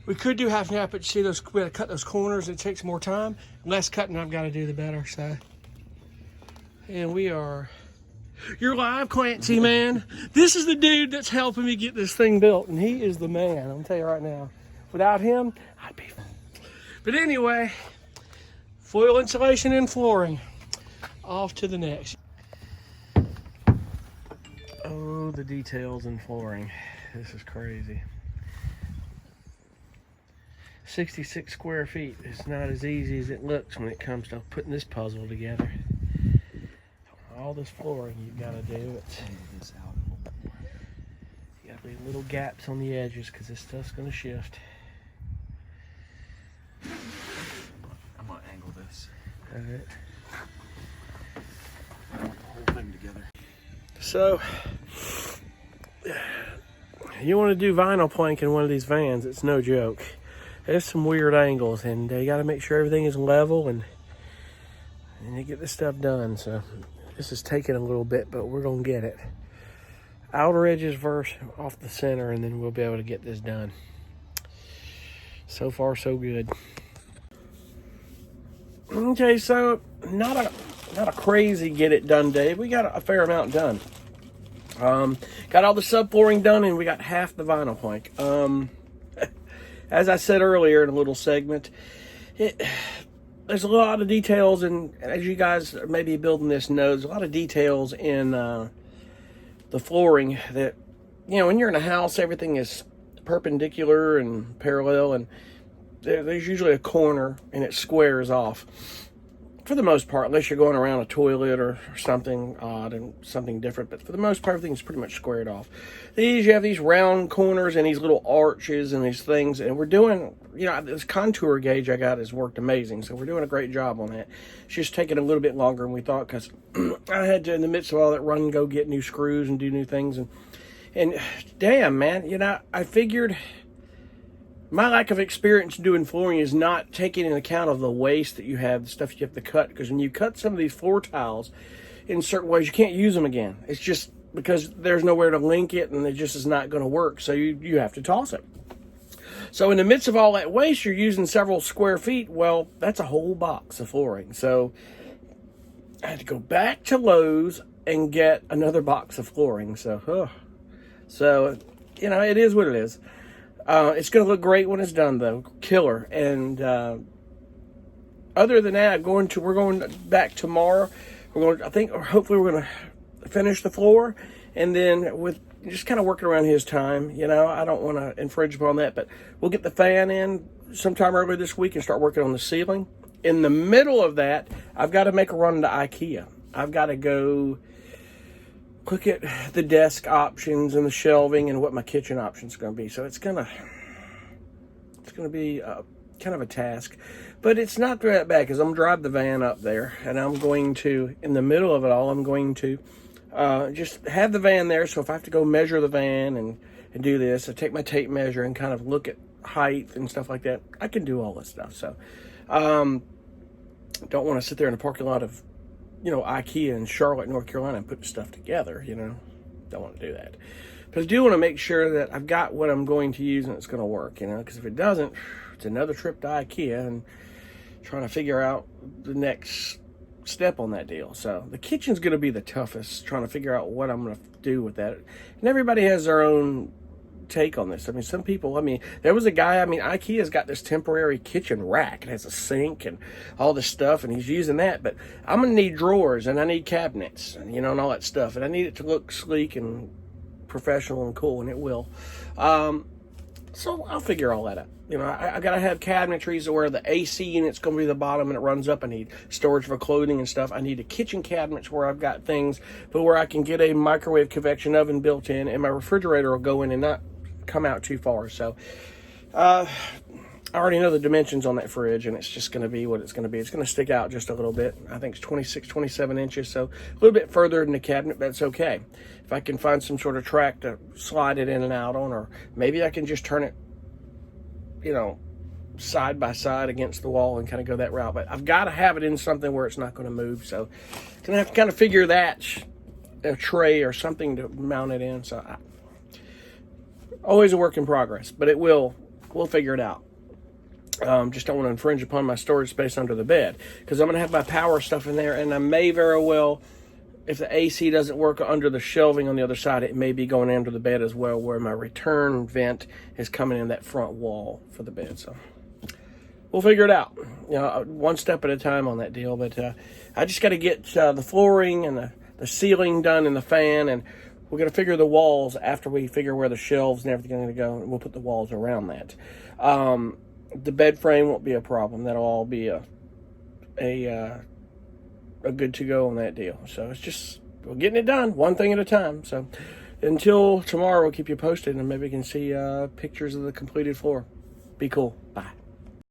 We could do half and half, but see those, we gotta cut those corners. It takes more time. The less cutting I've got to do, the better. So, and we are. You're live, Clancy, man. This is the dude that's helping me get this thing built, and he is the man. I'm gonna tell you right now. Without him, I'd be. But anyway, foil insulation and flooring. Off to the next. Oh, the details in flooring. This is crazy. 66 square feet. It's not as easy as it looks when it comes to putting this puzzle together. All this flooring you've got to do. It's you got to be little gaps on the edges because this stuff's going to shift. I'm going to angle this. All right. Whole thing together. So, you want to do vinyl plank in one of these vans, it's no joke. There's some weird angles, and you got to make sure everything is level and you get this stuff done. So, this is taking a little bit, but we're going to get it. Outer edges first off the center, and then we'll be able to get this done. So far, so good. Okay, so not a crazy get it done day. We got a fair amount done. Got all the subflooring done, and we got half the vinyl plank. As I said earlier in a little segment, there's a lot of details, and as you guys maybe building this know, there's a lot of details in the flooring that, you know, when you're in a house, everything is perpendicular and parallel, and there's usually a corner, and it squares off. For the most part, unless you're going around a toilet or something odd and something different, but for the most part, everything's pretty much squared off. You have these round corners and these little arches and these things, and we're doing, you know, this contour gauge I got has worked amazing, so we're doing a great job on that. It's just taking a little bit longer than we thought, because I had to, in the midst of all that, run and go get new screws and do new things, and damn, man, you know, I figured my lack of experience doing flooring is not taking into account of the waste that you have, the stuff you have to cut. Because when you cut some of these floor tiles in certain ways, you can't use them again. It's just because there's nowhere to link it, and it just is not going to work. So you have to toss it. So in the midst of all that waste, you're using several square feet. Well, that's a whole box of flooring. So I had to go back to Lowe's and get another box of flooring. So you know, it is what it is. It's going to look great when it's done, though. Killer. And other than that, we're going back tomorrow. Hopefully we're going to finish the floor, and then with just kind of working around his time. You know, I don't want to infringe upon that, but we'll get the fan in sometime early this week and start working on the ceiling. In the middle of that, I've got to make a run to IKEA. I've got to go look at the desk options and the shelving and what my kitchen options are going to be. So it's going to be kind of a task, but it's not that bad because I'm driving the van up there, and I'm going to, in the middle of it all, I'm going to just have the van there. So if I have to go measure the van and do this, I take my tape measure and kind of look at height and stuff like that. I can do all this stuff. So don't want to sit there in the parking lot of, you know, IKEA in Charlotte, North Carolina, and put stuff together, you know. Don't want to do that. But I do want to make sure that I've got what I'm going to use and it's going to work, you know, because if it doesn't, it's another trip to IKEA and trying to figure out the next step on that deal. So the kitchen's going to be the toughest, trying to figure out what I'm going to do with that. And everybody has their own take on this. I mean, some people, there was a guy, IKEA's got this temporary kitchen rack. It has a sink and all this stuff, and he's using that, but I'm gonna need drawers, and I need cabinets, and, you know, and all that stuff, and I need it to look sleek and professional and cool, and it will. So I'll figure all that out. You know, I gotta have cabinetries where the AC unit's gonna be the bottom and it runs up. I need storage for clothing and stuff. I need a kitchen cabinets where I've got things, but where I can get a microwave convection oven built in, and my refrigerator will go in and not come out too far. So I already know the dimensions on that fridge, and it's just going to be what it's going to be. It's going to stick out just a little bit. I think it's 26, 27 inches, so a little bit further than the cabinet, but that's okay. If I can find some sort of track to slide it in and out on, or maybe I can just turn it, you know, side by side against the wall and kind of go that route. But I've got to have it in something where it's not going to move, so I'm going to have to kind of figure that, a tray or something to mount it in. So always a work in progress, but it will We'll figure it out. Just don't want to infringe upon my storage space under the bed, because I'm going to have my power stuff in there, and I may very well, if the AC doesn't work under the shelving on the other side, it may be going under the bed as well, where my return vent is coming in that front wall for the bed. So we'll figure it out, one step at a time on that deal. But I just got to get the flooring and the ceiling done and the fan, and we're going to figure the walls after we figure where the shelves and everything are going to go, and we'll put the walls around that. The bed frame won't be a problem. That'll all be a good to go on that deal. So it's just, we're getting it done one thing at a time. So until tomorrow, we'll keep you posted, and maybe we can see pictures of the completed floor. Be cool. Bye.